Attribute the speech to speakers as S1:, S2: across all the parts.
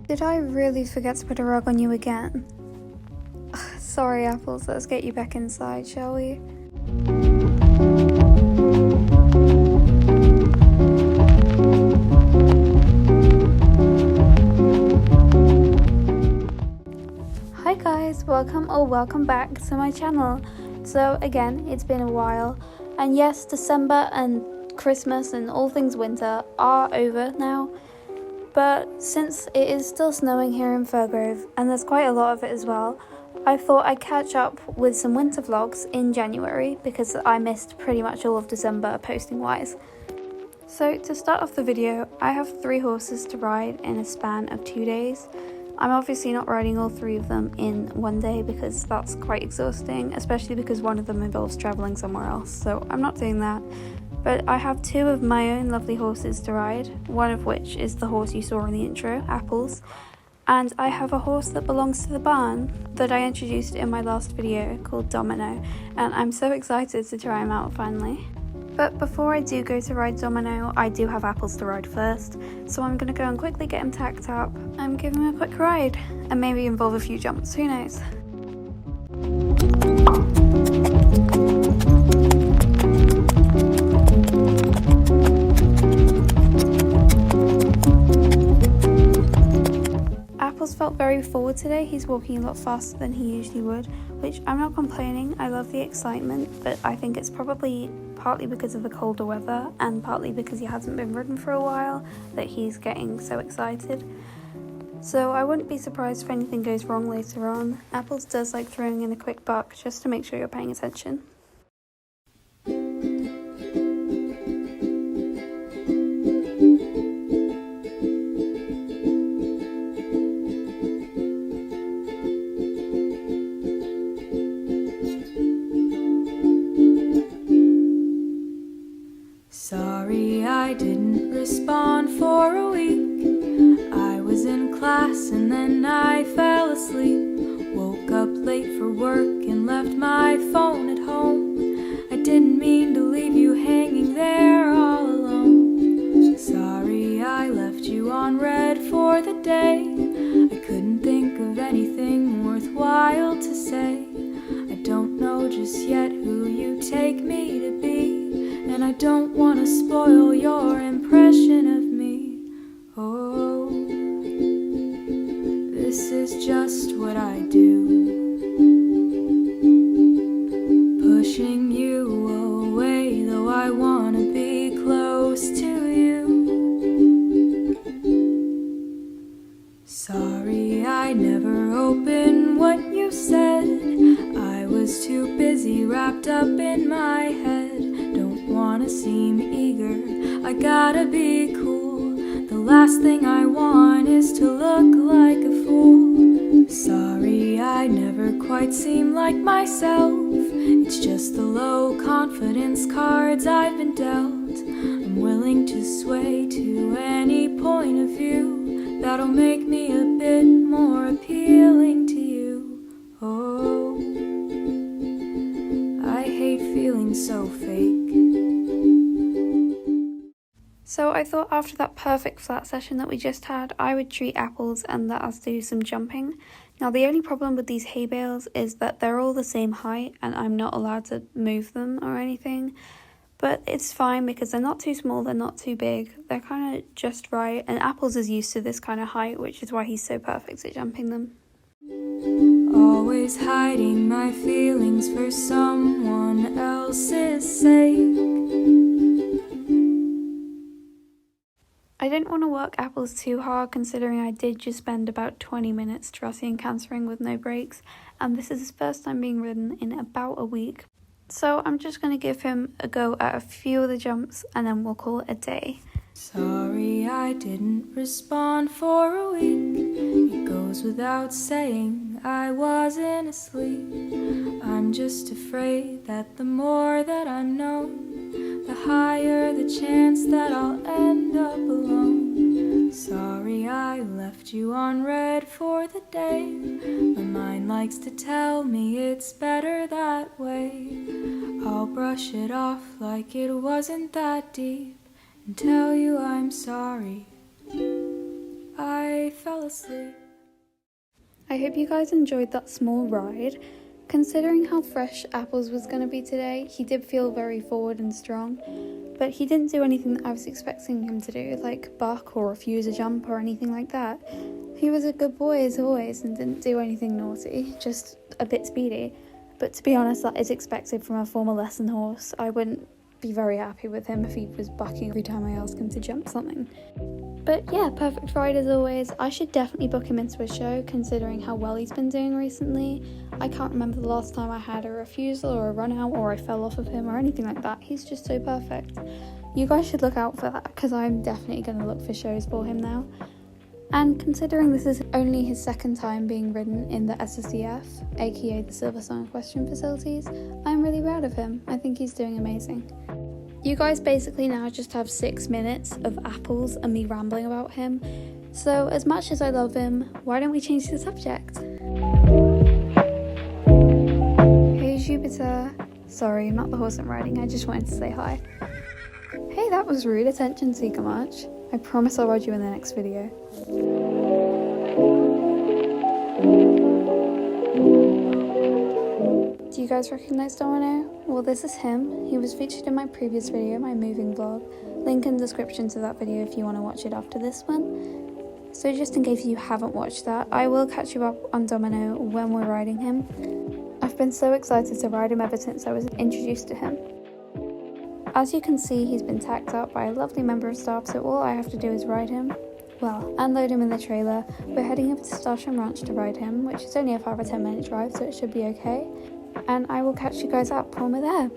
S1: Did I really forget to put a rug on you again? Sorry, Apples, let's get you back inside, shall we? Hi guys, welcome back to my channel. So again, it's been a while, and yes, December and Christmas and all things winter are over now. But since it is still snowing here in Fairgrove, and there's quite a lot of it as well, I thought I'd catch up with some winter vlogs in January because I missed pretty much all of December posting wise. So to start off the video, I have 3 horses to ride in a span of 2 days. I'm obviously not riding all 3 of them in one day because that's quite exhausting, especially because one of them involves travelling somewhere else, so I'm not doing that. But I have 2 of my own lovely horses to ride, one of which is the horse you saw in the intro, Apples, and I have a horse that belongs to the barn that I introduced in my last video called Domino, and I'm so excited to try him out finally. But before I do go to ride Domino, I do have Apples to ride first, so I'm going to go and quickly get him tacked up and give him a quick ride, and maybe involve a few jumps, who knows. Apples felt very forward today. He's walking a lot faster than he usually would, which I'm not complaining. I love the excitement, but I think it's probably partly because of the colder weather and partly because he hasn't been ridden for a while that he's getting so excited. So I wouldn't be surprised if anything goes wrong later on. Apples does like throwing in a quick buck just to make sure you're paying attention.
S2: Sorry I didn't respond for a week. I was in class and then I fell asleep. Woke up late for work and left my phone at home. I didn't mean to leave you hanging there all alone. Sorry I left you on red for the day. I couldn't think of anything worthwhile to say. I don't know just yet who you take me to be, and I don't want to spoil your impression of me. Oh, this is just what I do, pushing you away, though I want to be close to you. Sorry I never opened what you said. I was too busy wrapped up in my head. Don't wanna seem eager, I gotta be cool. The last thing I want is to look like a fool. Sorry I never quite seem like myself. It's just the low confidence cards I've been dealt. I'm willing to sway to any point of view that'll make me a bit more appealing to you. Oh, I hate feeling so fake.
S1: So I thought after that perfect flat session that we just had, I would treat Apples and let us do some jumping. Now the only problem with these hay bales is that they're all the same height and I'm not allowed to move them or anything. But it's fine because they're not too small, they're not too big, they're kind of just right, and Apples is used to this kind of height, which is why he's so perfect at jumping them.
S2: Always hiding my feelings for someone else's sake.
S1: I didn't want to work apples too hard considering I did just spend about 20 minutes trussing and cancering with no breaks, and this is his first time being ridden in about a week. So I'm just going to give him a go at a few of the jumps and then we'll call it a day.
S2: Sorry I didn't respond for a week. It goes without saying I wasn't asleep. I'm just afraid that the more that I know, the higher the chance that I'll end up alone. Sorry I left you on red for the day. My mind likes to tell me it's better that way. I'll brush it off like it wasn't that deep and tell you I'm sorry I fell asleep.
S1: I hope you guys enjoyed that small ride. Considering how fresh Apples was going to be today, he did feel very forward and strong, but he didn't do anything that I was expecting him to do, like buck or refuse a jump or anything like that. He was a good boy as always and didn't do anything naughty, just a bit speedy. But to be honest, that is expected from a former lesson horse. I wouldn't be very happy with him if he was bucking every time I asked him to jump something. But yeah, perfect ride as always. I should definitely book him into a show considering how well he's been doing recently. I can't remember the last time I had a refusal or a run out or I fell off of him or anything like that. He's just so perfect. You guys should look out for that because I'm definitely going to look for shows for him now. And considering this is only his second time being ridden in the SSEF, aka the Silver Sun Equestrian Facilities, I'm really proud of him. I think he's doing amazing. You guys basically now just have 6 minutes of Apples and me rambling about him. So as much as I love him, why don't we change the subject? Hey Jupiter. Sorry, not the horse I'm riding, I just wanted to say hi. Hey, that was rude, attention seeker much. I promise I'll ride you in the next video. Do you guys recognize Domino? Well, this is him. He was featured in my previous video, my moving vlog. Link in the description to that video if you want to watch it after this one. So just in case you haven't watched that, I will catch you up on Domino when we're riding him. I've been so excited to ride him ever since I was introduced to him. As you can see, he's been tacked up by a lovely member of staff, so all I have to do is ride him. Well, and load him in the trailer. We're heading over to Starshine Ranch to ride him, which is only a 5 or 10 minute drive, so it should be okay. And I will catch you guys up when we're there.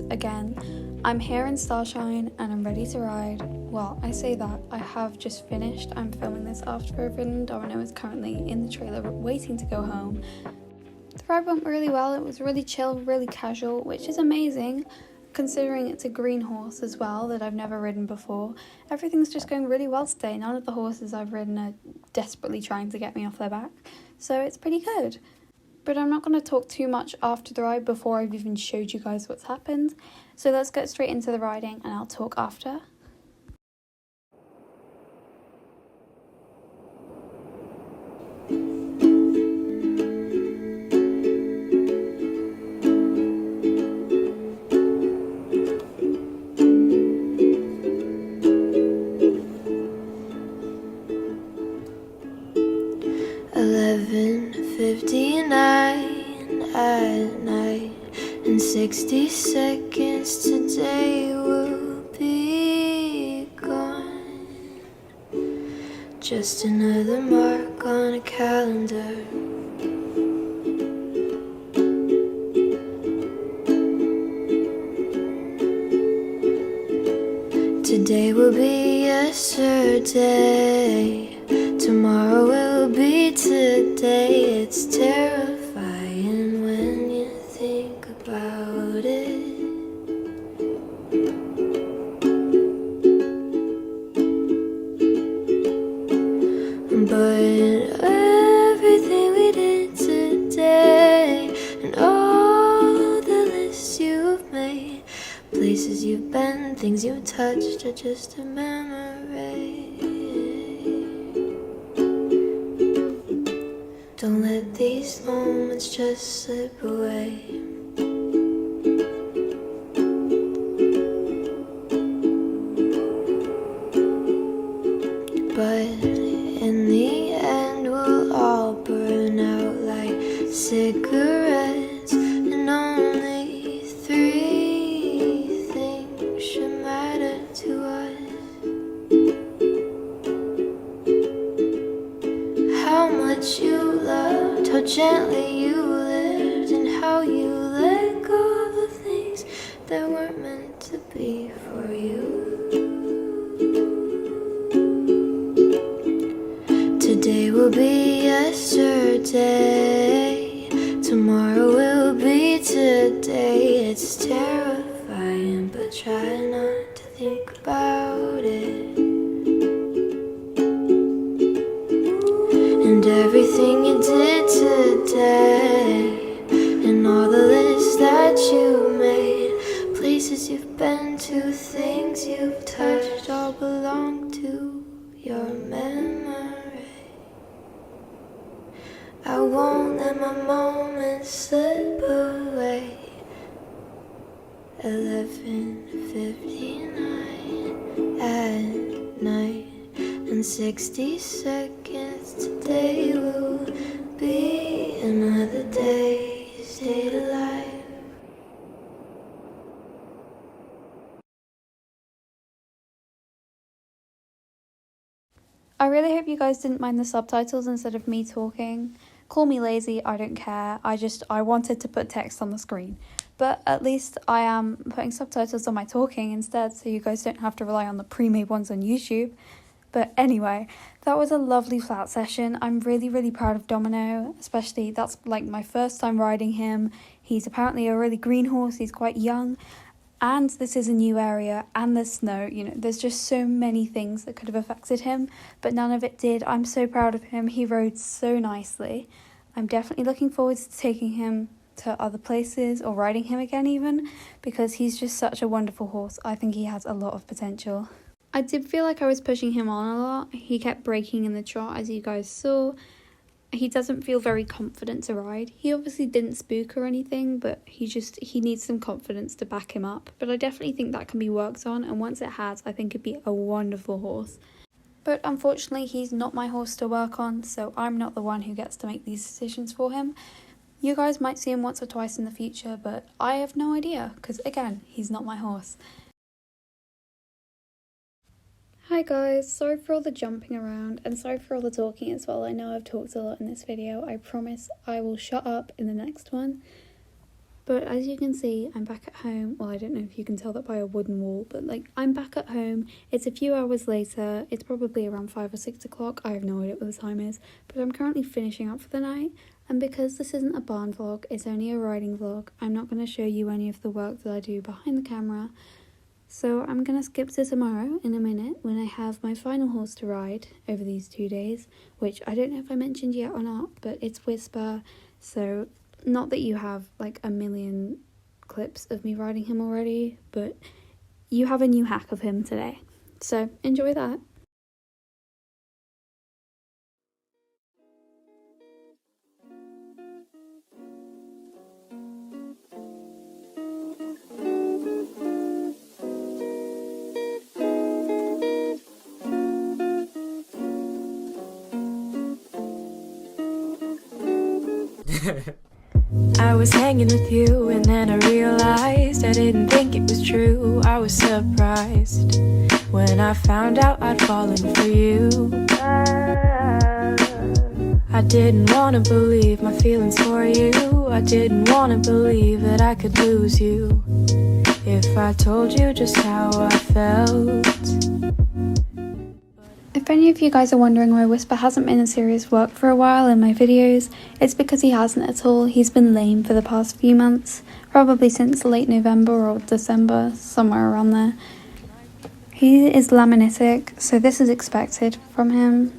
S1: Again, I'm here in Starshine and I'm ready to ride. Well, I say that, I have just finished. I'm filming this after I've ridden. Domino is currently in the trailer waiting to go home. The ride went really well. It was really chill, really casual, which is amazing considering it's a green horse as well that I've never ridden before. Everything's just going really well today. None of the horses I've ridden are desperately trying to get me off their back, so it's pretty good. But I'm not going to talk too much after the ride before I've even showed you guys what's happened. So let's get straight into the riding and I'll talk after.
S3: At night, in 60 seconds today will be gone. Just another mark on a calendar. Today will be yesterday, tomorrow will be today. It's terrifying when you think about it. But everything we did today and all the lists you've made, places you've things you touched are just a memory. Don't let these moments just slip away. But in the end we'll all burn out like cigarettes, and only 3 things should matter to us: how much you loved, how gently you lived, and how you let go of the things that weren't meant to be for you. Today will be yesterday, tomorrow will be today. It's terrifying, but try not to think about it. And everything you did today, and all the lists that you made, places you've been to, things you've touched, all belong to your memory. I won't let my moments slip away. 11:59 at night, and 60 seconds today will be another day stayed alive.
S1: I really hope you guys didn't mind the subtitles instead of me talking. Call me lazy, I don't care. I wanted to put text on the screen. But at least I am putting subtitles on my talking instead, so you guys don't have to rely on the pre-made ones on YouTube. But anyway, that was a lovely flat session. I'm really, really proud of Domino, especially that's like my first time riding him. He's apparently a really green horse, he's quite young. And this is a new area, and there's snow, there's just so many things that could have affected him, but none of it did. I'm so proud of him. He rode so nicely. I'm definitely looking forward to taking him to other places or riding him again even, because he's just such a wonderful horse. I think he has a lot of potential. I did feel like I was pushing him on a lot. He kept breaking in the trot, as you guys saw. He doesn't feel very confident to ride. He obviously didn't spook or anything, but he needs some confidence to back him up. But I definitely think that can be worked on, and once it has, I think it'd be a wonderful horse. But unfortunately, he's not my horse to work on, so I'm not the one who gets to make these decisions for him. You guys might see him once or twice in the future, but I have no idea, because again, he's not my horse. Hi guys, sorry for all the jumping around and sorry for all the talking as well. I know I've talked a lot in this video. I promise I will shut up in the next one. But as you can see, I'm back at home. Well, I don't know if you can tell that by a wooden wall, but I'm back at home. It's a few hours later. It's probably around 5 or 6 o'clock. I have no idea what the time is, but I'm currently finishing up for the night. And because this isn't a barn vlog, it's only a riding vlog, I'm not going to show you any of the work that I do behind the camera. So I'm going to skip to tomorrow in a minute when I have my final horse to ride over these 2 days, which I don't know if I mentioned yet or not, but it's Whisper. So not that you have a million clips of me riding him already, but you have a new hack of him today. So enjoy that.
S2: I was hanging with you and then I realized I didn't think it was true. I was surprised when I found out I'd fallen for you. I didn't want to believe my feelings for you. I didn't want to believe that I could lose you if I told you just how I felt.
S1: If any of you guys are wondering why Whisper hasn't been in serious work for a while in my videos, it's because he hasn't at all. He's been lame for the past few months, probably since late November or December, somewhere around there. He is laminitic, so this is expected from him.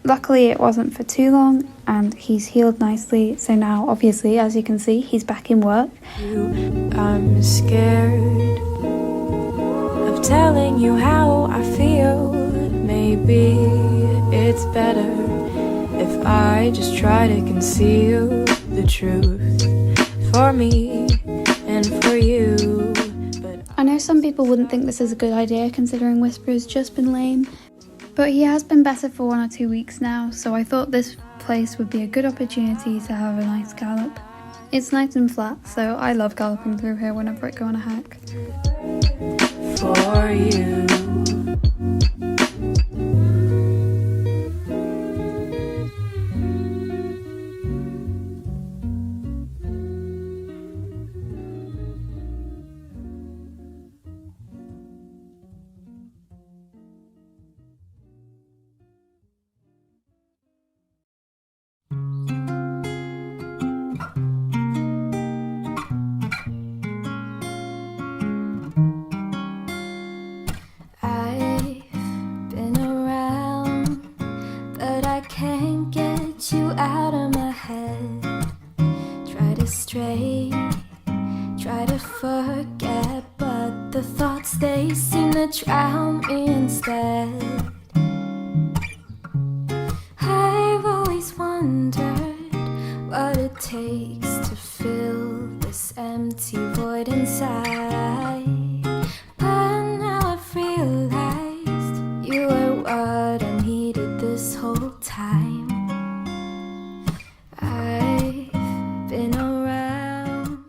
S1: Luckily it wasn't for too long and he's healed nicely, so now obviously, as you can see, he's back in work.
S2: I'm scared of of telling you how I feel. Maybe it's better if I just try to conceal the truth for me and for you. But
S1: I know some people wouldn't think this is a good idea considering Whisper has just been lame, but he has been better for 1 or 2 weeks now, so I thought this place would be a good opportunity to have a nice gallop. It's nice and flat, so I love galloping through here whenever I go on a hike.
S2: for you.
S3: Can't get you out of my head. Try to stray, try to forget, but the thoughts, they seem to drown me instead. I've always wondered what it takes to fill this empty void inside, but now I've realized you are what I needed this whole time. I've been around.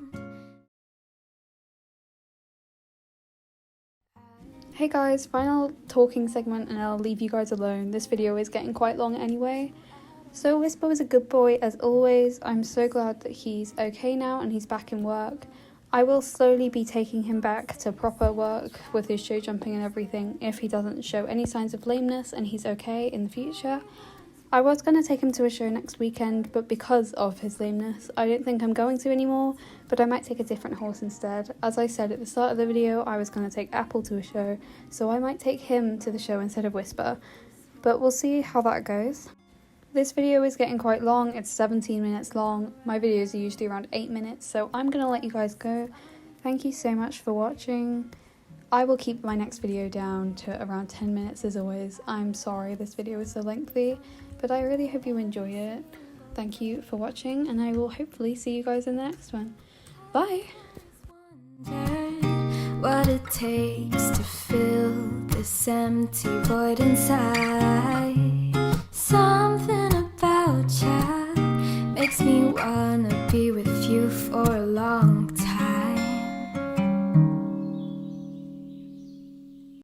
S1: Hey guys, final talking segment and I'll leave you guys alone. This video is getting quite long anyway. So Whisper was a good boy as always. I'm so glad that he's okay now and he's back in work. I will slowly be taking him back to proper work with his show jumping and everything if he doesn't show any signs of lameness and he's okay in the future. I was going to take him to a show next weekend, but because of his lameness, I don't think I'm going to anymore, but I might take a different horse instead. As I said at the start of the video, I was going to take Apple to a show, so I might take him to the show instead of Whisper, but we'll see how that goes. This video is getting quite long, it's 17 minutes long. My videos are usually around 8 minutes, so I'm going to let you guys go. Thank you so much for watching. I will keep my next video down to around 10 minutes as always. I'm sorry this video was so lengthy, but I really hope you enjoy it. Thank you for watching, and I will hopefully see you guys in the next one. Bye!
S3: What it takes to fill this empty void inside. Something about you makes me wanna